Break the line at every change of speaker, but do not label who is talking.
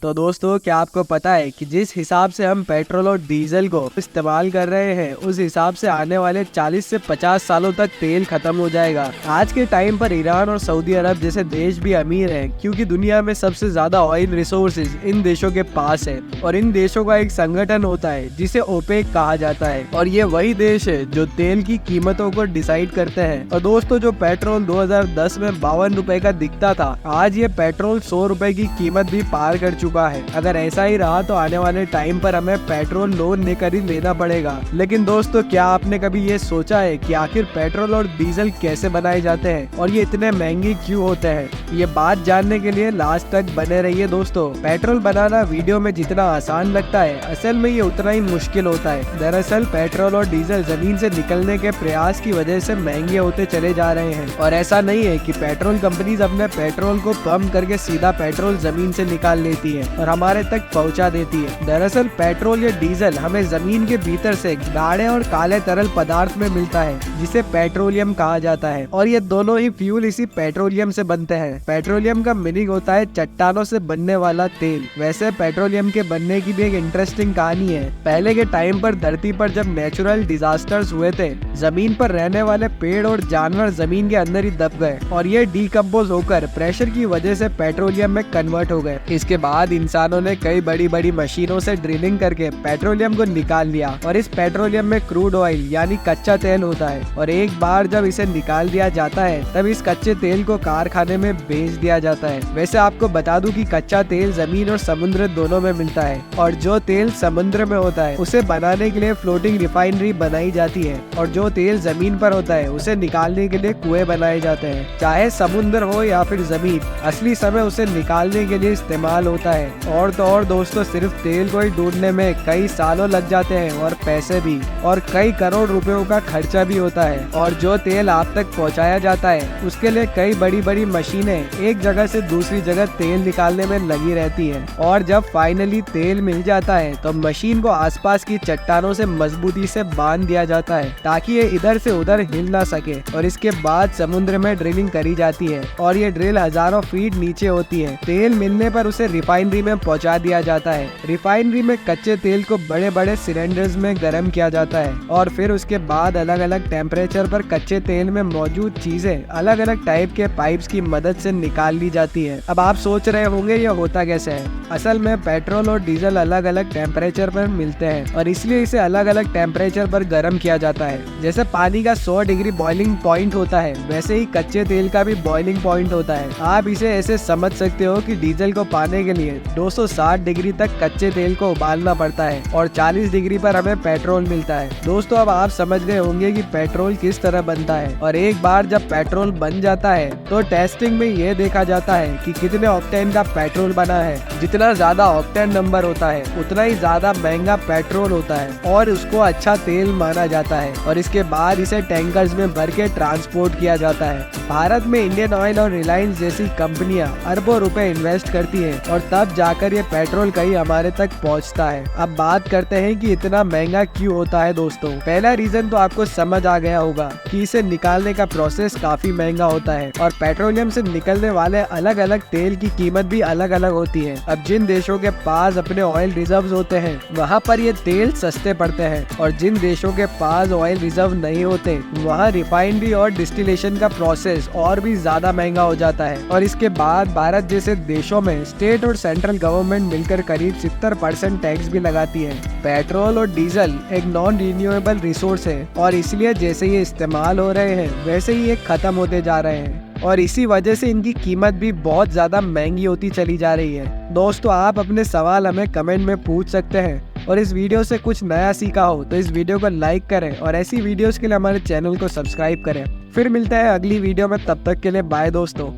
तो दोस्तों, क्या आपको पता है कि जिस हिसाब से हम पेट्रोल और डीजल को इस्तेमाल कर रहे हैं उस हिसाब से आने वाले 40 से 50 सालों तक तेल खत्म हो जाएगा। आज के टाइम पर ईरान और सऊदी अरब जैसे देश भी अमीर हैं, क्योंकि दुनिया में सबसे ज्यादा ऑयल रिसोर्सेज इन देशों के पास है और इन देशों का एक संगठन होता है जिसे ओपेक कहा जाता है और ये वही देश है जो तेल की कीमतों को डिसाइड करते हैं। और दोस्तों, जो पेट्रोल 2010 में 52 रुपए का दिखता था, आज ये पेट्रोल 100 रुपए की कीमत भी पार कर चुका है। अगर ऐसा ही रहा तो आने वाले टाइम पर हमें पेट्रोल लोन लेकर ही लेना पड़ेगा। लेकिन दोस्तों, क्या आपने कभी ये सोचा है कि आखिर पेट्रोल और डीजल कैसे बनाए जाते हैं और ये इतने महंगे क्यों होते हैं? ये बात जानने के लिए लास्ट तक बने रहिए दोस्तों। पेट्रोल बनाना वीडियो में जितना आसान लगता है, असल में ये उतना ही मुश्किल होता है। दरअसल पेट्रोल और डीजल जमीन से निकलने के प्रयास की वजह से महंगे होते चले जा रहे हैं। और ऐसा नहीं है कि पेट्रोल कंपनीज अपने पेट्रोल को पंप करके सीधा पेट्रोल जमीन से निकाल लेती है और हमारे तक पहुंचा देती है। दरअसल पेट्रोल या डीजल हमें जमीन के भीतर से गाढ़े और काले तरल पदार्थ में मिलता है जिसे पेट्रोलियम कहा जाता है और ये दोनों ही फ्यूल इसी पेट्रोलियम से बनते हैं। पेट्रोलियम का मीनिंग होता है चट्टानों से बनने वाला तेल। वैसे पेट्रोलियम के बनने की भी एक इंटरेस्टिंग कहानी है। पहले के टाइम पर धरती पर जब नेचुरल डिजास्टर्स हुए थे, जमीन पर रहने वाले पेड़ और जानवर जमीन के अंदर ही दब गए और ये डीकम्पोज होकर प्रेशर की वजह से पेट्रोलियम में कन्वर्ट हो गए। इसके बाद इंसानों ने कई बड़ी बड़ी मशीनों से ड्रिलिंग करके पेट्रोलियम को निकाल लिया और इस पेट्रोलियम में क्रूड ऑयल यानी कच्चा तेल होता है और एक बार जब इसे निकाल दिया जाता है तब इस कच्चे तेल को कारखाने में बेच दिया जाता है। वैसे आपको बता दूं कि कच्चा तेल जमीन और समुद्र दोनों में मिलता है और जो तेल समुद्र में होता है उसे बनाने के लिए फ्लोटिंग रिफाइनरी बनाई जाती है और जो तेल जमीन पर होता है उसे निकालने के लिए कुएं बनाए जाते हैं। चाहे समुद्र हो या फिर जमीन, असली समय उसे निकालने के लिए इस्तेमाल होता है। और तो और दोस्तों, सिर्फ तेल को ही ढूंढने में कई सालों लग जाते हैं और पैसे भी, और कई करोड़ रुपयों का खर्चा भी होता है। और जो तेल आप तक पहुंचाया जाता है उसके लिए कई बड़ी बड़ी मशीनें एक जगह से दूसरी जगह तेल निकालने में लगी रहती है। और जब फाइनली तेल मिल जाता है तो मशीन को आसपास की चट्टानों से मजबूती से बांध दिया जाता है ताकि ये इधर से उधर हिल ना सके। और इसके बाद समुद्र में ड्रिलिंग करी जाती है और ये ड्रिल हजारों फीट नीचे होती है। तेल मिलने पर उसे रिफाइनरी में पहुंचा दिया जाता है। रिफाइनरी में कच्चे तेल को बड़े बड़े सिलेंडर्स में गर्म किया जाता है और फिर उसके बाद अलग अलग टेम्परेचर पर कच्चे तेल में मौजूद चीजें अलग अलग टाइप के पाइप्स की मदद से निकाल ली जाती है। अब आप सोच रहे होंगे ये होता कैसे है? असल में पेट्रोल और डीजल अलग अलग टेम्परेचर पर मिलते हैं और इसलिए इसे अलग अलग टेम्परेचर पर गर्म किया जाता है। जैसे पानी का 100 डिग्री बॉइलिंग पॉइंट होता है, वैसे ही कच्चे तेल का भी बॉइलिंग पॉइंट होता है। आप इसे ऐसे समझ सकते हो कि डीजल को पाने के लिए 260 डिग्री तक कच्चे तेल को उबालना पड़ता है और 40 डिग्री पर हमें पेट्रोल मिलता है। दोस्तों, अब आप समझ गए होंगे कि पेट्रोल किस तरह बनता है। और एक बार जब पेट्रोल बन जाता है तो टेस्टिंग में ये देखा जाता है कि कितने ऑक्टेन का पेट्रोल बना है। जितना ज्यादा ऑक्टेन नंबर होता है उतना ही ज्यादा महंगा पेट्रोल होता है और उसको अच्छा तेल माना जाता है और इसके बाद इसे टैंकर्स में भर के ट्रांसपोर्ट किया जाता है। भारत में इंडियन ऑयल और रिलायंस जैसी कंपनियां अरबों रुपए इन्वेस्ट करती हैं और तब जाकर ये पेट्रोल कहीं हमारे तक पहुंचता है। अब बात करते हैं कि इतना महंगा क्यों होता है। दोस्तों, पहला रीजन तो आपको समझ आ गया होगा कि इसे निकालने का प्रोसेस काफी महंगा होता है और पेट्रोलियम से निकलने वाले अलग अलग तेल की कीमत भी अलग अलग होती है। अब जिन देशों के पास अपने ऑयल रिजर्व्स होते हैं वहाँ पर ये तेल सस्ते पड़ते हैं और जिन देशों के पास ऑयल रिजर्व नहीं होते वहाँ रिफाइनरी और डिस्टिलेशन का प्रोसेस और भी ज्यादा महंगा हो जाता है। और इसके बाद भारत जैसे देशों में स्टेट और सेंट्रल गवर्नमेंट मिलकर करीब 70% टैक्स भी लगाती है। पेट्रोल और डीजल एक नॉन रिन्यूएबल रिसोर्स है और इसलिए जैसे ये इस्तेमाल हो रहे हैं वैसे ही ये खत्म होते जा रहे हैं और इसी वजह से इनकी कीमत भी बहुत ज्यादा महंगी होती चली जा रही है। दोस्तों, आप अपने सवाल हमें कमेंट में पूछ सकते हैं और इस वीडियो से कुछ नया सीखा हो तो इस वीडियो को लाइक करें और ऐसी वीडियोस के लिए हमारे चैनल को सब्सक्राइब करें। फिर मिलते हैं अगली वीडियो में, तब तक के लिए बाय दोस्तों।